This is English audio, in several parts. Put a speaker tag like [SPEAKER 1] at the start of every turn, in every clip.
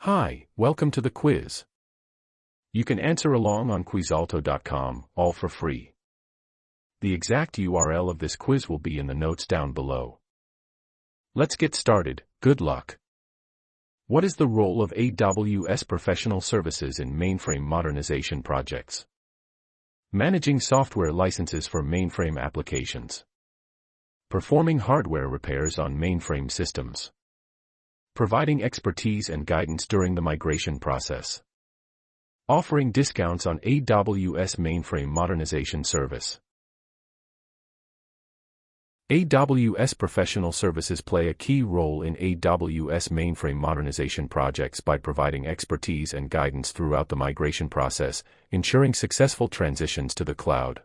[SPEAKER 1] Hi, welcome to the quiz. You can answer along on quizalto.com, all for free. The exact URL of this quiz will be in the notes down below. Let's get started. Good luck. What is the role of AWS professional services in mainframe modernization projects? Managing software licenses for mainframe applications. Performing hardware repairs on mainframe systems. Providing expertise and guidance during the migration process. Offering discounts on AWS Mainframe Modernization service. AWS professional services play a key role in AWS mainframe modernization projects by providing expertise and guidance throughout the migration process, ensuring successful transitions to the cloud.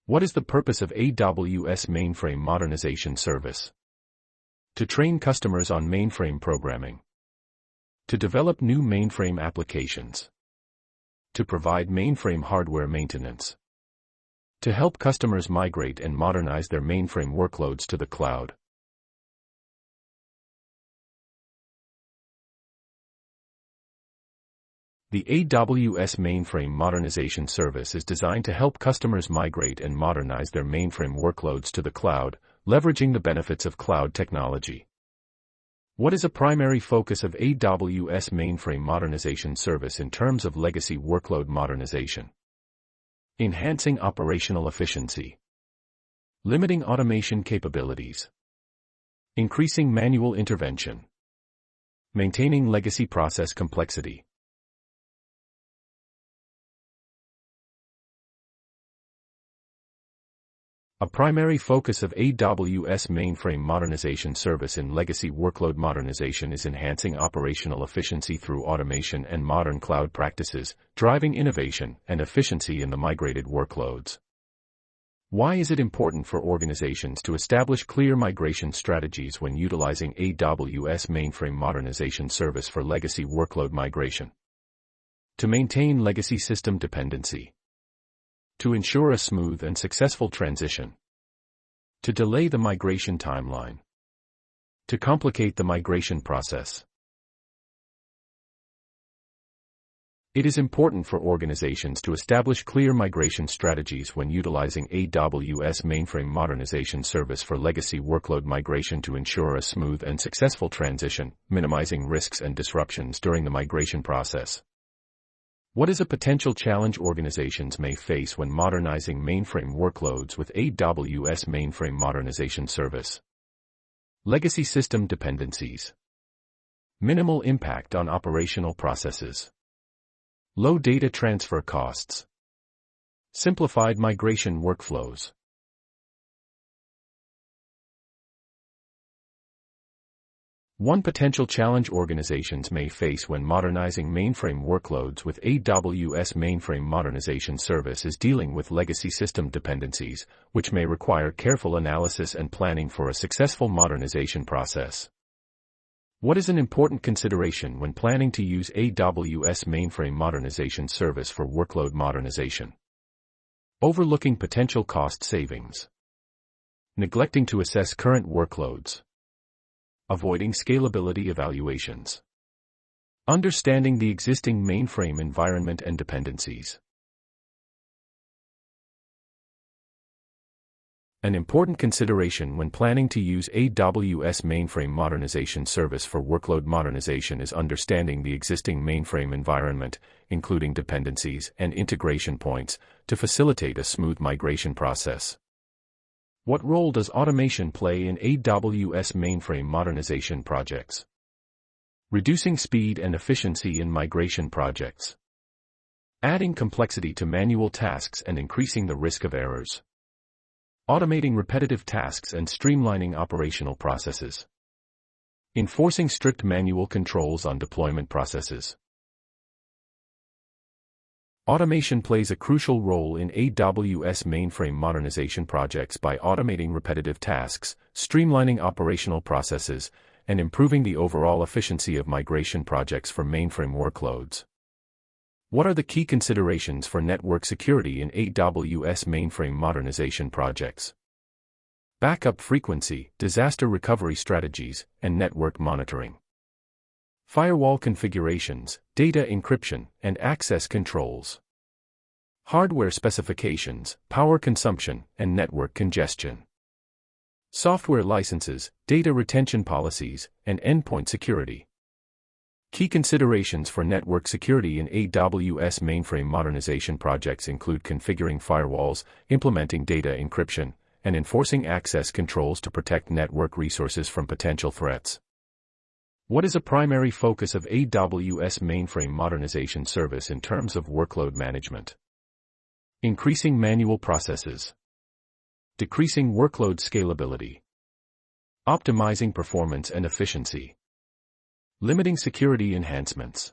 [SPEAKER 1] What is the purpose of AWS Mainframe Modernization service? To train customers on mainframe programming. To develop new mainframe applications. To provide mainframe hardware maintenance. To help customers migrate and modernize their mainframe workloads to the cloud. The AWS Mainframe Modernization service is designed to help customers migrate and modernize their mainframe workloads to the cloud, leveraging the benefits of cloud technology. What is a primary focus of AWS Mainframe Modernization service in terms of legacy workload modernization? Enhancing operational efficiency. Limiting automation capabilities. Increasing manual intervention. Maintaining legacy process complexity. A primary focus of AWS Mainframe Modernization service in legacy workload modernization is enhancing operational efficiency through automation and modern cloud practices, driving innovation and efficiency in the migrated workloads. Why is it important for organizations to establish clear migration strategies when utilizing AWS Mainframe Modernization service for legacy workload migration? To maintain legacy system dependency. To ensure a smooth and successful transition. To delay the migration timeline. To complicate the migration process. It is important for organizations to establish clear migration strategies when utilizing AWS Mainframe Modernization service for legacy workload migration to ensure a smooth and successful transition, minimizing risks and disruptions during the migration process. What is a potential challenge organizations may face when modernizing mainframe workloads with AWS Mainframe Modernization service? Legacy system dependencies. Minimal impact on operational processes. Low data transfer costs. Simplified migration workflows. One potential challenge organizations may face when modernizing mainframe workloads with AWS Mainframe Modernization service is dealing with legacy system dependencies, which may require careful analysis and planning for a successful modernization process. What is an important consideration when planning to use AWS Mainframe Modernization service for workload modernization? Overlooking potential cost savings. Neglecting to assess current workloads. Avoiding scalability evaluations. Understanding the existing mainframe environment and dependencies. An important consideration when planning to use AWS Mainframe Modernization service for workload modernization is understanding the existing mainframe environment, including dependencies and integration points, to facilitate a smooth migration process. What role does automation play in AWS Mainframe Modernization projects? Reducing speed and efficiency in migration projects. Adding complexity to manual tasks and increasing the risk of errors. Automating repetitive tasks and streamlining operational processes. Enforcing strict manual controls on deployment processes. Automation plays a crucial role in AWS Mainframe Modernization projects by automating repetitive tasks, streamlining operational processes, and improving the overall efficiency of migration projects for mainframe workloads. What are the key considerations for network security in AWS Mainframe Modernization projects? Backup frequency, disaster recovery strategies, and network monitoring. firewall configurations, data encryption, and access controls. Hardware specifications, power consumption, and network congestion. Software licenses, data retention policies, and endpoint security. Key considerations for network security in AWS mainframe modernization projects include configuring firewalls, implementing data encryption, and enforcing access controls to protect network resources from potential threats. What is a primary focus of AWS Mainframe Modernization Service in terms of workload management? Increasing manual processes. Decreasing workload scalability. Optimizing performance and efficiency. Limiting security enhancements.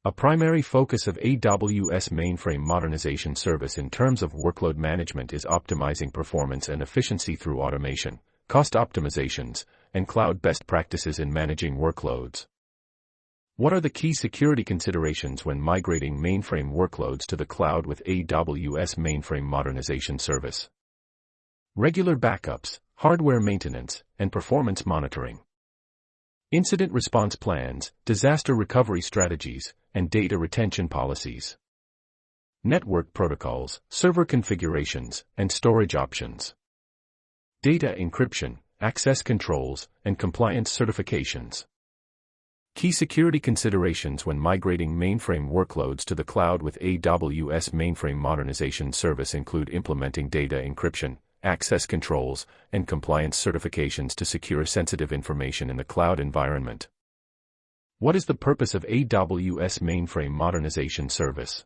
[SPEAKER 1] A primary focus of AWS Mainframe Modernization Service in terms of workload management is optimizing performance and efficiency through automation, cost optimizations, and cloud best practices in managing workloads. What are the key security considerations when migrating mainframe workloads to the cloud with AWS Mainframe Modernization Service? Regular backups, hardware maintenance, and performance monitoring. Incident response plans, disaster recovery strategies, and data retention policies. Network protocols, server configurations, and storage options. Data encryption, access controls, and compliance certifications. Key security considerations when migrating mainframe workloads to the cloud with AWS Mainframe Modernization Service include implementing data encryption, access controls, and compliance certifications to secure sensitive information in the cloud environment. What is the purpose of AWS Mainframe Modernization Service?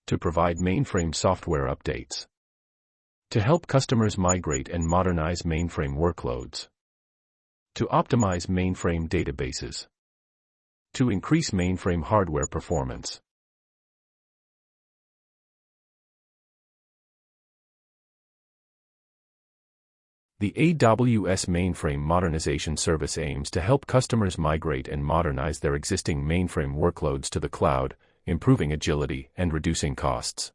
[SPEAKER 1] To provide mainframe software updates. To help customers migrate and modernize mainframe workloads. To optimize mainframe databases. To increase mainframe hardware performance. The AWS Mainframe Modernization Service aims to help customers migrate and modernize their existing mainframe workloads to the cloud, improving agility and reducing costs.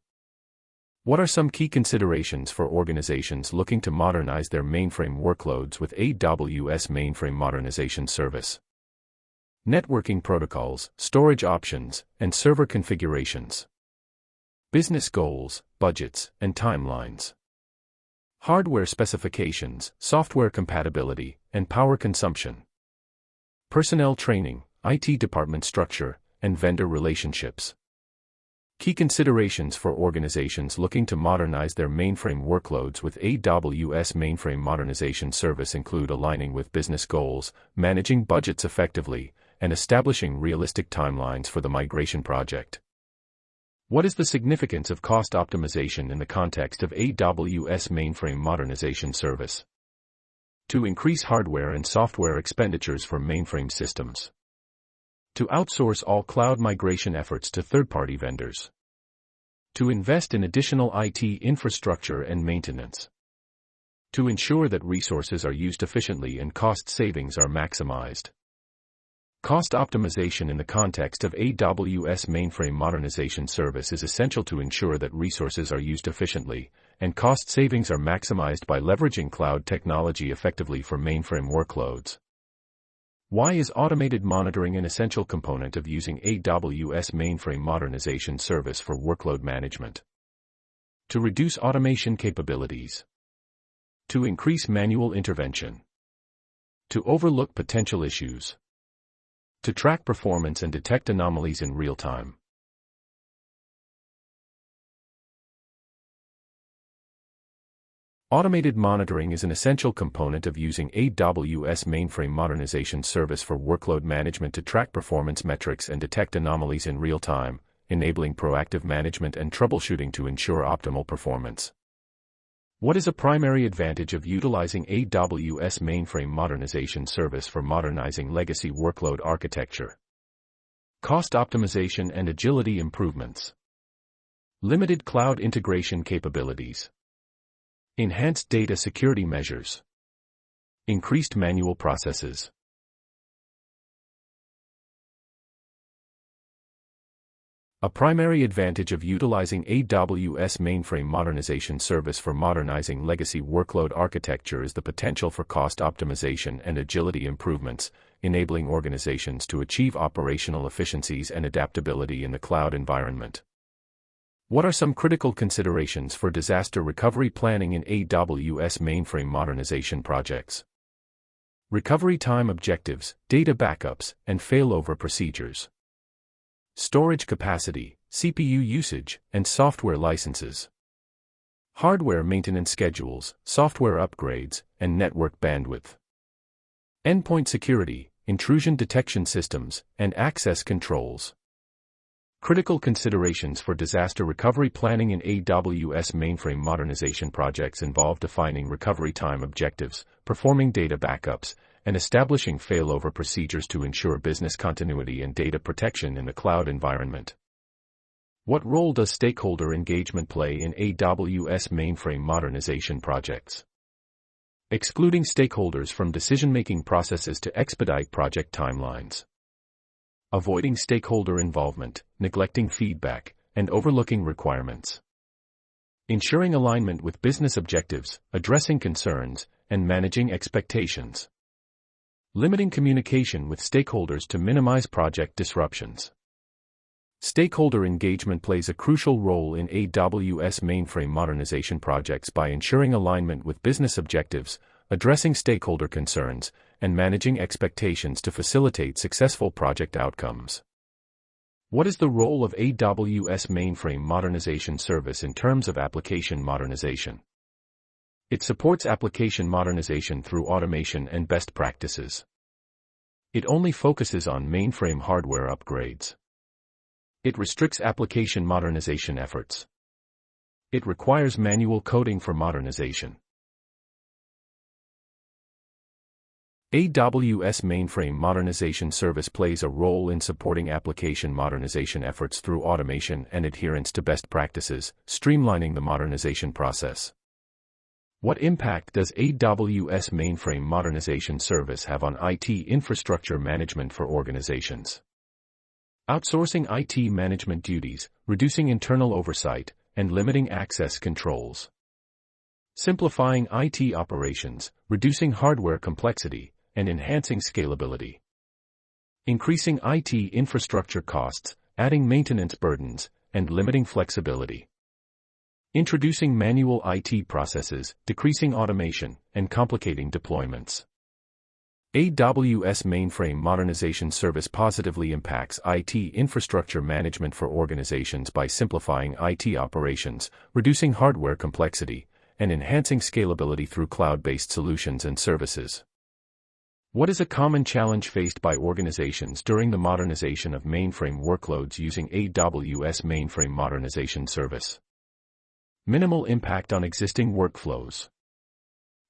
[SPEAKER 1] What are some key considerations for organizations looking to modernize their mainframe workloads with AWS Mainframe Modernization Service? Networking protocols, storage options, and server configurations. Business goals, budgets, and timelines. Hardware specifications, software compatibility, and power consumption. Personnel training, IT department structure, and vendor relationships. Key considerations for organizations looking to modernize their mainframe workloads with AWS Mainframe Modernization Service include aligning with business goals, managing budgets effectively, and establishing realistic timelines for the migration project. What is the significance of cost optimization in the context of AWS Mainframe Modernization Service? To increase hardware and software expenditures for mainframe systems. To outsource all cloud migration efforts to third-party vendors. To invest in additional IT infrastructure and maintenance. To ensure that resources are used efficiently and cost savings are maximized. Cost optimization in the context of AWS Mainframe Modernization Service is essential to ensure that resources are used efficiently, and cost savings are maximized by leveraging cloud technology effectively for mainframe workloads. Why is automated monitoring an essential component of using AWS Mainframe Modernization Service for workload management? To reduce automation capabilities. To increase manual intervention. To overlook potential issues. To track performance and detect anomalies in real time. Automated monitoring is an essential component of using AWS Mainframe Modernization Service for workload management to track performance metrics and detect anomalies in real time, enabling proactive management and troubleshooting to ensure optimal performance. What is a primary advantage of utilizing AWS Mainframe Modernization Service for modernizing legacy workload architecture? Cost optimization and agility improvements. Limited cloud integration capabilities. Enhanced data security measures. Increased manual processes. A primary advantage of utilizing AWS Mainframe Modernization Service for modernizing legacy workload architecture is the potential for cost optimization and agility improvements, enabling organizations to achieve operational efficiencies and adaptability in the cloud environment. What are some critical considerations for disaster recovery planning in AWS Mainframe Modernization projects? Recovery time objectives, data backups, and failover procedures. Storage capacity, CPU usage, and software licenses. Hardware maintenance schedules, software upgrades, and network bandwidth. Endpoint security, intrusion detection systems, and access controls. Critical considerations for disaster recovery planning in AWS Mainframe Modernization projects involve defining recovery time objectives, performing data backups, and establishing failover procedures to ensure business continuity and data protection in the cloud environment. What role does stakeholder engagement play in AWS Mainframe Modernization projects? Excluding stakeholders from decision-making processes to expedite project timelines. Avoiding stakeholder involvement, neglecting feedback, and overlooking requirements. Ensuring alignment with business objectives, addressing concerns, and managing expectations. Limiting communication with stakeholders to minimize project disruptions. Stakeholder engagement plays a crucial role in AWS Mainframe Modernization projects by ensuring alignment with business objectives, addressing stakeholder concerns, and managing expectations to facilitate successful project outcomes. What is the role of AWS Mainframe Modernization Service in terms of application modernization? It supports application modernization through automation and best practices. It only focuses on mainframe hardware upgrades. It restricts application modernization efforts. It requires manual coding for modernization. AWS Mainframe Modernization Service plays a role in supporting application modernization efforts through automation and adherence to best practices, streamlining the modernization process. What impact does AWS Mainframe Modernization Service have on IT infrastructure management for organizations? Outsourcing IT management duties, reducing internal oversight, and limiting access controls. Simplifying IT operations, reducing hardware complexity, and enhancing scalability. Increasing IT infrastructure costs, adding maintenance burdens, and limiting flexibility. Introducing manual IT processes, decreasing automation, and complicating deployments. AWS Mainframe Modernization Service positively impacts IT infrastructure management for organizations by simplifying IT operations, reducing hardware complexity, and enhancing scalability through cloud-based solutions and services. What is a common challenge faced by organizations during the modernization of mainframe workloads using AWS Mainframe Modernization Service? Minimal impact on existing workflows.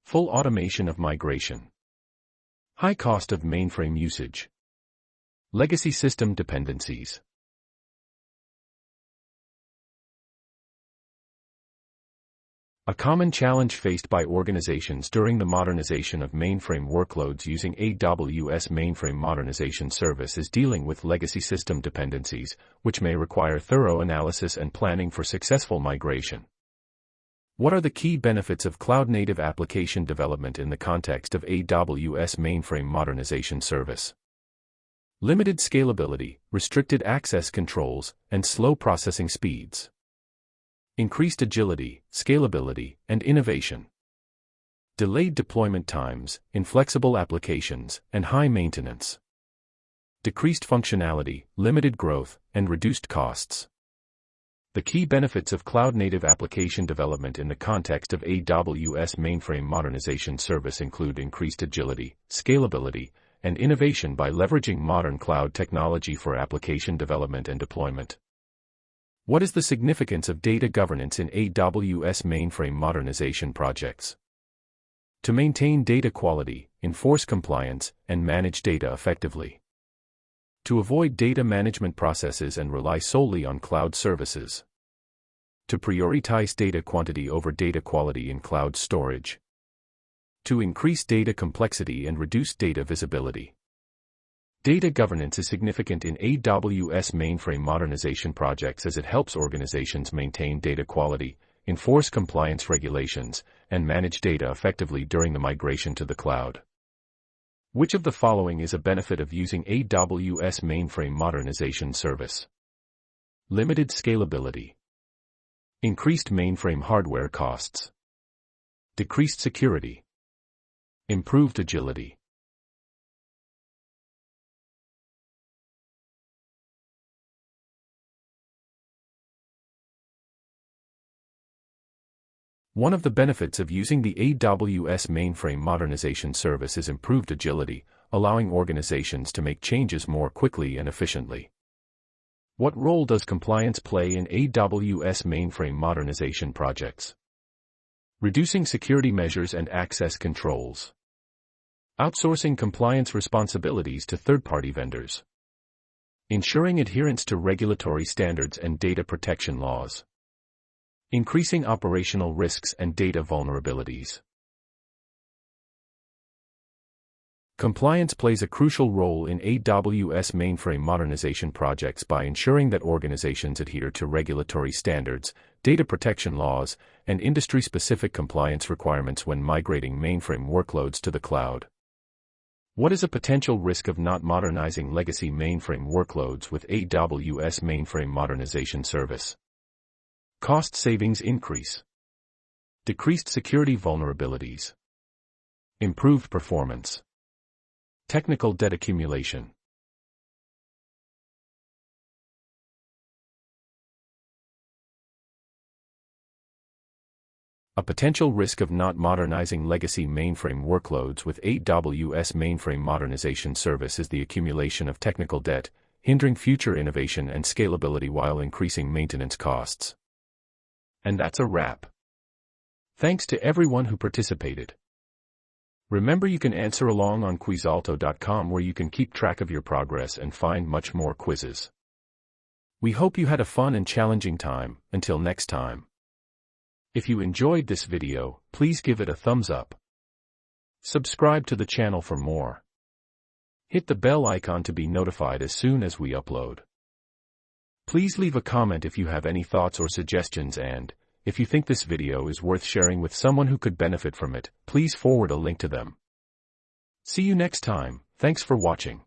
[SPEAKER 1] Full automation of migration. High cost of mainframe usage. Legacy system dependencies. A common challenge faced by organizations during the modernization of mainframe workloads using AWS Mainframe Modernization Service is dealing with legacy system dependencies, which may require thorough analysis and planning for successful migration. What are the key benefits of cloud-native application development in the context of AWS Mainframe Modernization Service? Limited scalability, restricted access controls, and slow processing speeds. Increased agility, scalability, and innovation. Delayed deployment times, inflexible applications, and high maintenance. Decreased functionality, limited growth, and reduced costs. The key benefits of cloud-native application development in the context of AWS Mainframe Modernization Service include increased agility, scalability, and innovation by leveraging modern cloud technology for application development and deployment. What is the significance of data governance in AWS Mainframe Modernization projects? To maintain data quality, enforce compliance, and manage data effectively. To avoid data management processes and rely solely on cloud services. To prioritize data quantity over data quality in cloud storage. To increase data complexity and reduce data visibility. Data governance is significant in AWS mainframe modernization projects as it helps organizations maintain data quality, enforce compliance regulations, and manage data effectively during the migration to the cloud. Which of the following is a benefit of using AWS Mainframe Modernization Service? Limited scalability. Increased mainframe hardware costs. Decreased security. Improved agility. One of the benefits of using the AWS Mainframe Modernization Service is improved agility, allowing organizations to make changes more quickly and efficiently. What role does compliance play in AWS Mainframe Modernization projects? Reducing security measures and access controls. Outsourcing compliance responsibilities to third-party vendors. Ensuring adherence to regulatory standards and data protection laws. Increasing operational risks and data vulnerabilities. Compliance plays a crucial role in AWS mainframe modernization projects by ensuring that organizations adhere to regulatory standards, data protection laws, and industry-specific compliance requirements when migrating mainframe workloads to the cloud. What is a potential risk of not modernizing legacy mainframe workloads with AWS Mainframe Modernization Service? Cost savings increase. Decreased security vulnerabilities. Improved performance. Technical debt accumulation. A potential risk of not modernizing legacy mainframe workloads with AWS Mainframe Modernization Service is the accumulation of technical debt, hindering future innovation and scalability while increasing maintenance costs. And that's a wrap. Thanks to everyone who participated. Remember, you can answer along on quizalto.com, where you can keep track of your progress and find much more quizzes. We hope you had a fun and challenging time. Until next time. If you enjoyed this video, please give it a thumbs up. Subscribe to the channel for more. Hit the bell icon to be notified as soon as we upload. Please leave a comment if you have any thoughts or suggestions, and if you think this video is worth sharing with someone who could benefit from it, please forward a link to them. See you next time. Thanks for watching.